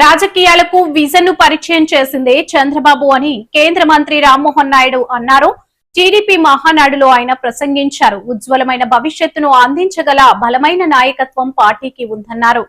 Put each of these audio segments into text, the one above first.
రాజకీయాలకు విజన్ ను పరిచయం చేసిందే చంద్రబాబు అని కేంద్ర మంత్రి రామ్మోహన్ నాయుడు అన్నారు. టీడీపీ మహానాడులో ఆయన ప్రసంగించారు. ఉజ్వలమైన భవిష్యత్తును అందించగల బలమైన నాయకత్వం పార్టీకి ఉందన్నారు.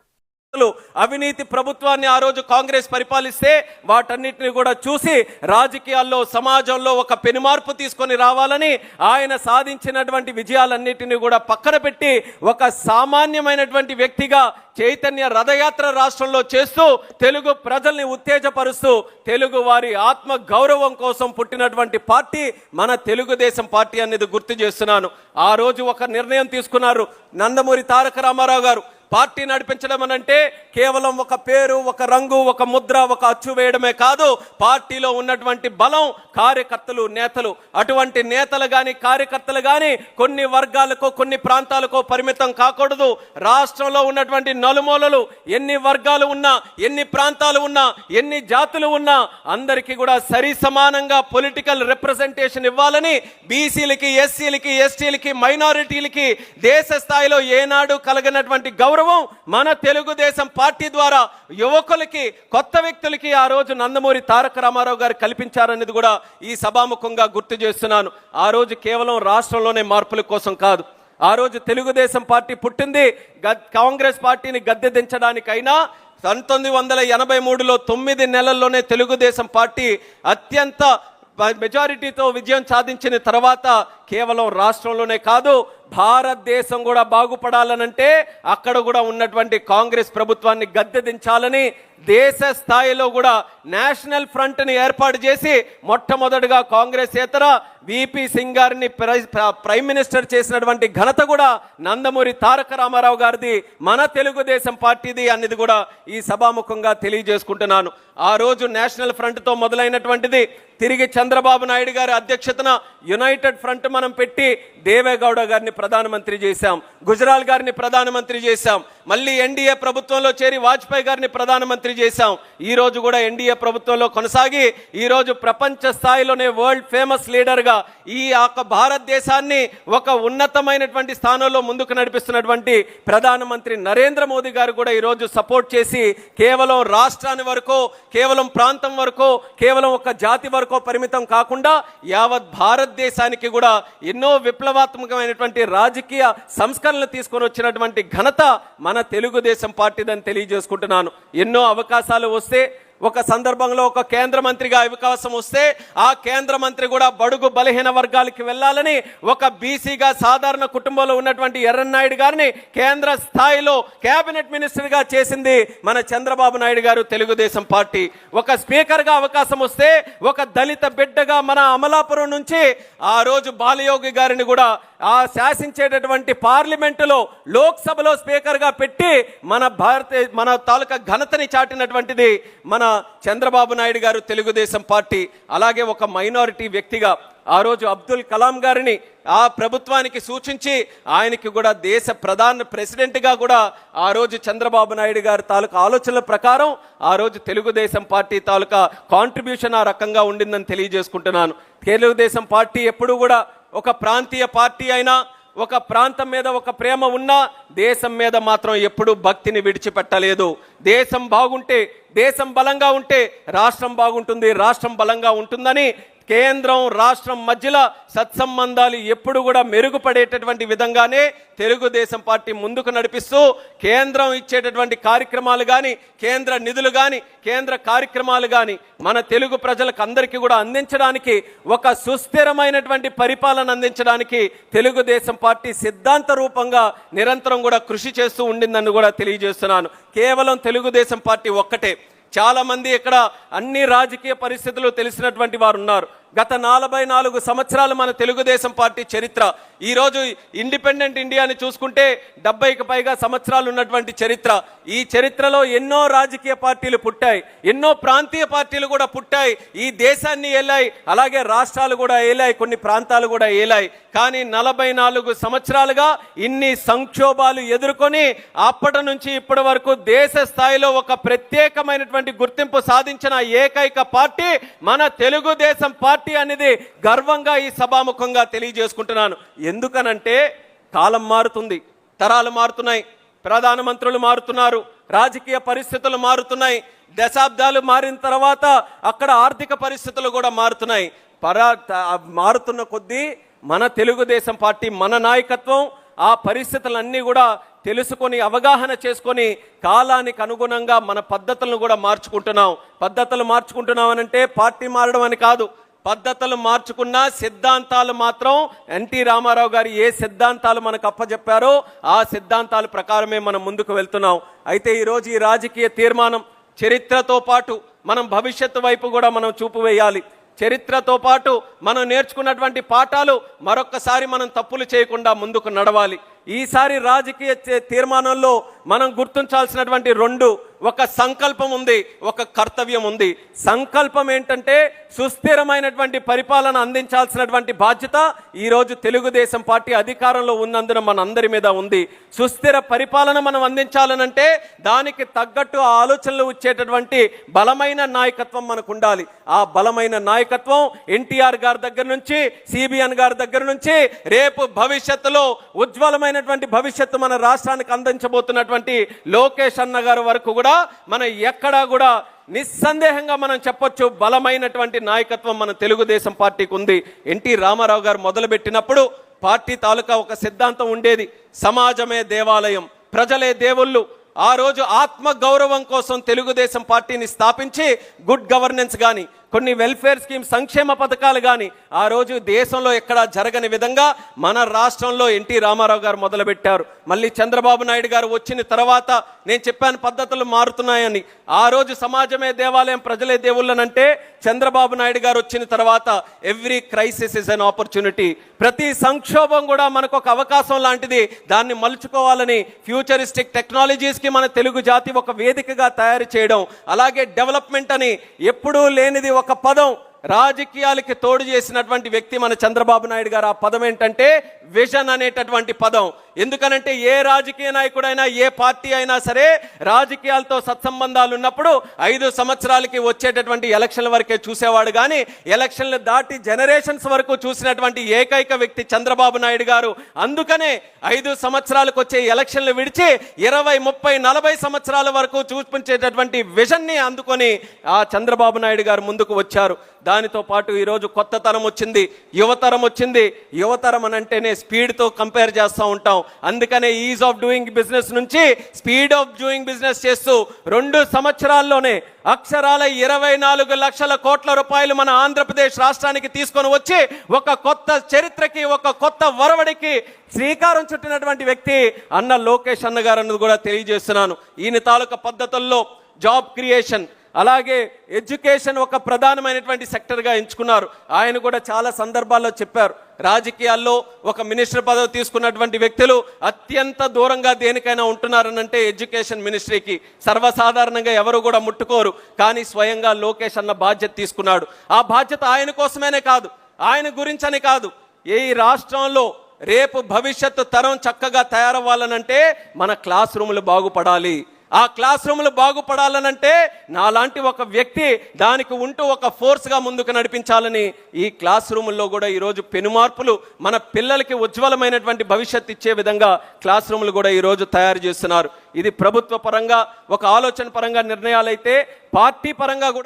అవినీతి ప్రభుత్వాన్ని ఆ రోజు కాంగ్రెస్ పరిపాలిస్తే వాటన్నిటిని కూడా చూసి రాజకీయాల్లో సమాజంలో ఒక పెనుమార్పు తీసుకొని రావాలని ఆయన సాధించినటువంటి విజయాలన్నిటిని కూడా పక్కన పెట్టి ఒక సామాన్యమైనటువంటి వ్యక్తిగా చైతన్య రథయాత్ర రాష్ట్రంలో చేస్తూ తెలుగు ప్రజల్ని ఉత్తేజపరుస్తూ తెలుగు వారి ఆత్మ గౌరవం కోసం పుట్టినటువంటి పార్టీ మన తెలుగుదేశం పార్టీ అనేది గుర్తు చేస్తున్నాను. ఆ రోజు ఒక నిర్ణయం తీసుకున్నారు నందమూరి తారక రామారావు గారు. పార్టీ నడిపించడం అనంటే కేవలం ఒక పేరు, ఒక రంగు, ఒక ముద్ర, ఒక అచ్చు వేయడమే కాదు. పార్టీలో ఉన్నటువంటి బలం కార్యకర్తలు, నేతలు. అటువంటి నేతలు కానీ కార్యకర్తలు కానీ కొన్ని వర్గాలకో కొన్ని ప్రాంతాలకో పరిమితం కాకూడదు. రాష్ట్రంలో ఉన్నటువంటి నలుమూలలు ఎన్ని వర్గాలు ఉన్నా, ఎన్ని ప్రాంతాలు ఉన్నా, ఎన్ని జాతులు ఉన్నా అందరికీ కూడా సరి సమానంగా పొలిటికల్ రిప్రజెంటేషన్ ఇవ్వాలని బీసీలకి, ఎస్సీలకి, ఎస్టీలకి, మైనారిటీలకి దేశ స్థాయిలో ఏనాడు కలగనటువంటి గౌరవం మన తెలుగుదేశం పార్టీ ద్వారా యువకులకి, కొత్త వ్యక్తులకి ఆ రోజు నందమూరి తారక రామారావు గారు కల్పించారనేది కూడా ఈ సభాముఖంగా గుర్తు చేస్తున్నాను. ఆ రోజు కేవలం రాష్ట్రంలోనే మార్పుల కోసం కాదు. ఆ రోజు తెలుగుదేశం పార్టీ పుట్టింది కాంగ్రెస్ పార్టీని గద్దె దించడానికైనా 1983లో 9 నెలల్లోనే తెలుగుదేశం పార్టీ అత్యంత మెజారిటీతో విజయం సాధించిన తర్వాత కేవలం రాష్ట్రంలోనే కాదు భారతదేశం కూడా బాగుపడాలనంటే అక్కడ కూడా ఉన్నటువంటి కాంగ్రెస్ ప్రభుత్వాన్ని గద్దె దించాలని దేశ స్థాయిలో కూడా నేషనల్ ఫ్రంట్ని ఏర్పాటు చేసి మొట్టమొదటిగా కాంగ్రెస్ ఏతర విపి సింగ్ గారిని ప్రైమ్ మినిస్టర్ చేసినటువంటి ఘనత కూడా నందమూరి తారక రామారావు గారిది, మన తెలుగుదేశం పార్టీది అనేది కూడా ఈ సభాముఖంగా తెలియజేసుకుంటున్నాను. ఆ రోజు నేషనల్ ఫ్రంట్తో మొదలైనటువంటిది తిరిగి చంద్రబాబు నాయుడు గారి అధ్యక్షతన యునైటెడ్ ఫ్రంట్ మనం పెట్టి దేవేగౌడ గారిని ప్రధానమంత్రి చేశాం, గుజరాల్ గారిని ప్రధానమంత్రి చేశాం, మళ్ళీ ఎన్డీఏ ప్రభుత్వంలో చేరి వాజ్పేయి గారిని ప్రధానమంత్రి చేశాం. ఈ రోజు కూడా ఎన్డీఏ ప్రభుత్వంలో కొనసాగి ఈ రోజు ప్రపంచ స్థాయిలోనే వరల్డ్ ఫేమస్ లీడర్గా ఈ భారతదేశాన్ని ఒక ఉన్నతమైనటువంటి స్థానంలో ముందుకు నడిపిస్తున్నటువంటి ప్రధానమంత్రి నరేంద్ర మోదీ గారు కూడా ఈరోజు సపోర్ట్ చేసి కేవలం రాష్ట్రాన్ని వరకు, కేవలం ప్రాంతం వరకు, కేవలం ఒక జాతి వరకు పరిమితం కాకుండా యావత్ భారతదేశానికి కూడా ఎన్నో విప్లవాత్మకమైనటువంటి రాజకీయ సంస్కరణలు తీసుకొని వచ్చినటువంటి ఘనత మన తెలుగుదేశం పార్టీదని తెలియజేసుకుంటున్నాను. ఎన్నో అవకాశాలు వస్తే ఒక సందర్భంలో ఒక కేంద్ర మంత్రిగా అవకాశం వస్తే ఆ కేంద్ర మంత్రి కూడా బడుగు బలహీన వర్గాలకి వెళ్ళాలని ఒక బీసీగా సాధారణ కుటుంబంలో ఉన్నటువంటి ఎర్రన్నాయుడు గారిని కేంద్ర స్థాయిలో కేబినెట్ మినిస్టర్గా చేసింది మన చంద్రబాబు నాయుడు గారు తెలుగుదేశం పార్టీ. ఒక స్పీకర్గా అవకాశం వస్తే ఒక దళిత బిడ్డగా మన అమలాపురం నుంచి ఆ రోజు బాలయోగి గారిని కూడా ఆ శాసించేటటువంటి పార్లమెంటులో లోక్సభలో స్పీకర్గా పెట్టి మన తాలూకా ఘనతని చాటినటువంటిది మన చంద్రబాబు నాయుడు గారు తెలుగుదేశం పార్టీ. అలాగే ఒక మైనారిటీ వ్యక్తిగా ఆ రోజు అబ్దుల్ కలాం గారిని ఆ ప్రభుత్వానికి సూచించి ఆయనకి కూడా దేశ ప్రెసిడెంట్గా కూడా ఆ రోజు చంద్రబాబు నాయుడు గారి తాలూకా ఆలోచనల ప్రకారం ఆ రోజు తెలుగుదేశం పార్టీ తాలూకా కాంట్రిబ్యూషన్ ఆ రకంగా ఉండిందని తెలియజేసుకుంటున్నాను. తెలుగుదేశం పార్టీ ఎప్పుడు కూడా ఒక ప్రాంతీయ పార్టీ అయినా, ఒక ప్రాంతం మీద ఒక ప్రేమ ఉన్నా దేశం మీద మాత్రం ఎప్పుడూ భక్తిని విడిచిపెట్టలేదు. దేశం బాగుంటే, దేశం బలంగా ఉంటే రాష్ట్రం బాగుంటుంది, రాష్ట్రం బలంగా ఉంటుందని కేంద్రం రాష్ట్రం మధ్యలో సత్సంబంధాలు ఎప్పుడు కూడా మెరుగుపడేటటువంటి విధంగానే తెలుగుదేశం పార్టీ ముందుకు నడిపిస్తూ కేంద్రం ఇచ్చేటటువంటి కార్యక్రమాలు కానీ, కేంద్ర నిధులు కానీ, కేంద్ర కార్యక్రమాలు కానీ మన తెలుగు ప్రజలకు అందరికీ కూడా అందించడానికి, ఒక సుస్థిరమైనటువంటి పరిపాలన అందించడానికి తెలుగుదేశం పార్టీ సిద్ధాంత రూపంగా నిరంతరం కూడా కృషి చేస్తూ ఉండిందని కూడా తెలియజేస్తున్నాను. కేవలం తెలుగుదేశం పార్టీ ఒక్కటే. చాలా మంది ఇక్కడ అన్ని రాజకీయ పరిస్థితులు తెలిసినటువంటి వారు ఉన్నారు. గత 44 సంవత్సరాలు మన తెలుగుదేశం పార్టీ చరిత్ర. ఈరోజు ఇండిపెండెంట్ ఇండియాని చూసుకుంటే 70కి పైగా సంవత్సరాలు ఉన్నటువంటి చరిత్ర. ఈ చరిత్రలో ఎన్నో రాజకీయ పార్టీలు పుట్టాయి, ఎన్నో ప్రాంతీయ పార్టీలు కూడా పుట్టాయి. ఈ దేశాన్ని ఏలాయి, అలాగే రాష్ట్రాలు కూడా ఏలాయి, కొన్ని ప్రాంతాలు కూడా ఏలాయి. కానీ 44 సంవత్సరాలుగా ఇన్ని సంక్షోభాలు ఎదుర్కొని అప్పటి నుంచి ఇప్పటి వరకు దేశ స్థాయిలో ఒక ప్రత్యేకమైనటువంటి గుర్తింపు సాధించిన ఏకైక పార్టీ మన తెలుగుదేశం పార్టీ అనేది గర్వంగా ఈ సభాముఖంగా తెలియజేసుకుంటున్నాను. ఎందుకనంటే కాలం మారుతుంది, తరాలు మారుతున్నాయి, ప్రధానమంత్రులు మారుతున్నారు, రాజకీయ పరిస్థితులు మారుతున్నాయి. దశాబ్దాలు మారిన తర్వాత అక్కడ ఆర్థిక పరిస్థితులు కూడా మారుతున్నాయి. మారుతున్న కొద్దీ మన తెలుగుదేశం పార్టీ, మన నాయకత్వం ఆ పరిస్థితులన్నీ కూడా తెలుసుకొని అవగాహన చేసుకొని కాలానికి అనుగుణంగా మన పద్ధతులను కూడా మార్చుకుంటున్నాం. పద్ధతులు మార్చుకుంటున్నాం అనంటే పార్టీ మారడం అని కాదు. పద్ధతులు మార్చుకున్న సిద్ధాంతాలు మాత్రం ఎన్టీ రామారావు గారు ఏ సిద్ధాంతాలు మనకు అప్పచెప్పారో ఆ సిద్ధాంతాల ప్రకారమే మనం ముందుకు వెళ్తున్నాం. అయితే ఈరోజు ఈ రాజకీయ తీర్మానం చరిత్రతో పాటు మనం భవిష్యత్తు వైపు కూడా మనం చూపు వేయాలి. చరిత్రతో పాటు మనం నేర్చుకున్నటువంటి పాఠాలు మరొక్కసారి మనం తప్పులు చేయకుండా ముందుకు నడవాలి. ఈసారి రాజకీయ తీర్మానంలో మనం గుర్తించాల్సినటువంటి ఒక సంకల్పం ఉంది, ఒక కర్తవ్యం ఉంది. సంకల్పం ఏంటంటే సుస్థిరమైనటువంటి పరిపాలన అందించాల్సినటువంటి బాధ్యత ఈరోజు తెలుగుదేశం పార్టీ అధికారంలో ఉన్నందున మన అందరి మీద ఉంది. సుస్థిర పరిపాలన మనం అందించాలనంటే దానికి తగ్గట్టు ఆ ఆలోచనలు వచ్చేటటువంటి బలమైన నాయకత్వం మనకు ఉండాలి. ఆ బలమైన నాయకత్వం ఎన్టీఆర్ గారి దగ్గర నుంచి, సిబిఎన్ గారి దగ్గర నుంచి రేపు భవిష్యత్తులో ఉజ్వలమైనటువంటి భవిష్యత్తు మన రాష్ట్రానికి అందించబోతున్నటువంటి లోకేష్ అన్న గారి వరకు కూడా మనం ఎక్కడా కూడా నిస్సందేహంగా మనం చెప్పొచ్చు, బలమైనటువంటి నాయకత్వం మన తెలుగుదేశం పార్టీకి ఉంది. ఎన్టీ రామారావు గారు మొదలుపెట్టినప్పుడు పార్టీ తాలూకా ఒక సిద్ధాంతం ఉండేది, సమాజమే దేవాలయం, ప్రజలే దేవుళ్ళు. ఆ రోజు ఆత్మ గౌరవం కోసం తెలుగుదేశం పార్టీని స్థాపించి గుడ్ గవర్నెన్స్ కానీ, కొన్ని వెల్ఫేర్ స్కీమ్ సంక్షేమ పథకాలు కానీ ఆ రోజు దేశంలో ఎక్కడా జరగని విధంగా మన రాష్ట్రంలో ఎన్టీ రామారావు గారు మొదలుపెట్టారు. మళ్ళీ చంద్రబాబు నాయుడు గారు వచ్చిన తర్వాత నేను చెప్పాను పద్ధతులు మారుతున్నాయని. ఆ రోజు సమాజమే దేవాలయం, ప్రజలే దేవుళ్ళనంటే చంద్రబాబు నాయుడు గారు వచ్చిన తర్వాత every crisis is an opportunity, ప్రతి సంక్షోభం కూడా మనకు ఒక అవకాశం లాంటిది, దాన్ని మలుచుకోవాలని ఫ్యూచరిస్టిక్ టెక్నాలజీస్కి మన తెలుగు జాతి ఒక వేదికగా తయారు చేయడం, అలాగే డెవలప్మెంట్ అని ఎప్పుడూ లేనిది ఒక పదం రాజకీయాలకి తోడు చేసినటువంటి వ్యక్తి మన చంద్రబాబు నాయుడు గారు. ఆ పదం ఏంటంటే విజన్ అనేటటువంటి పదం. ఎందుకనంటే ఏ రాజకీయ నాయకుడైనా, ఏ పార్టీ అయినా సరే రాజకీయాలతో సత్సంబంధాలు ఉన్నప్పుడు 5 సంవత్సరాలకి వచ్చేటటువంటి ఎలక్షన్ల వరకే చూసేవాడు, కానీ ఎలక్షన్లు దాటి జనరేషన్స్ వరకు చూసినటువంటి ఏకైక వ్యక్తి చంద్రబాబు నాయుడు గారు. అందుకనే 5 సంవత్సరాలకు వచ్చే ఎలక్షన్లు విడిచి 20, 30, 40 సంవత్సరాల వరకు చూపించేటటువంటి విజన్ని అందుకొని ఆ చంద్రబాబు నాయుడు గారు ముందుకు వచ్చారు. దానితో పాటు ఈరోజు కొత్త తరం వచ్చింది, యువతరం వచ్చింది. యువతరం అని అంటేనే స్పీడ్తో కంపేర్ చేస్తూ ఉంటాం. అందుకనే ఈజ్ ఆఫ్ డూయింగ్ బిజినెస్ నుంచి స్పీడ్ ఆఫ్ డూయింగ్ బిజినెస్ చేస్తూ 2 సంవత్సరాల్లోనే అక్షరాల 24 లక్షల కోట్ల రూపాయలు మన ఆంధ్రప్రదేశ్ రాష్ట్రానికి తీసుకొని వచ్చి ఒక కొత్త చరిత్రకి, ఒక కొత్త వరవడికి శ్రీకారం చుట్టినటువంటి వ్యక్తి అన్న లోకేష్ అన్న గారు అన్నది కూడా తెలియజేస్తున్నాను. ఈయన తాలూకా పద్ధతుల్లో జాబ్ క్రియేషన్, అలాగే ఎడ్యుకేషన్ ఒక ప్రధానమైనటువంటి సెక్టర్గా ఎంచుకున్నారు. ఆయన కూడా చాలా సందర్భాల్లో చెప్పారు, రాజకీయాల్లో ఒక మినిస్టర్ పదవి తీసుకున్నటువంటి వ్యక్తులు అత్యంత దూరంగా దేనికైనా ఉంటున్నారనంటే ఎడ్యుకేషన్ మినిస్ట్రీకి. సర్వసాధారణంగా ఎవరు కూడా ముట్టుకోరు, కానీ స్వయంగా లోకేష్ అన్న బాధ్యత తీసుకున్నాడు. ఆ బాధ్యత ఆయన కోసమేనే కాదు, ఆయన గురించని కాదు, ఈ రాష్ట్రంలో రేపు భవిష్యత్తు తరం చక్కగా తయారవ్వాలనంటే మన క్లాస్ రూములు బాగుపడాలి. ఆ క్లాస్ రూములు బాగుపడాలనంటే నాలాంటి ఒక వ్యక్తి దానికి ఉంటూ ఒక ఫోర్స్గా ముందుకు నడిపించాలని ఈ క్లాస్ రూముల్లో కూడా ఈరోజు పెనుమార్పులు, మన పిల్లలకి ఉజ్వలమైనటువంటి భవిష్యత్తు ఇచ్చే విధంగా క్లాస్ రూములు కూడా ఈరోజు తయారు చేస్తున్నారు. ఇది ప్రభుత్వ పరంగా ఒక ఆలోచన పరంగా నిర్ణయాలైతే, పార్టీ పరంగా కూడా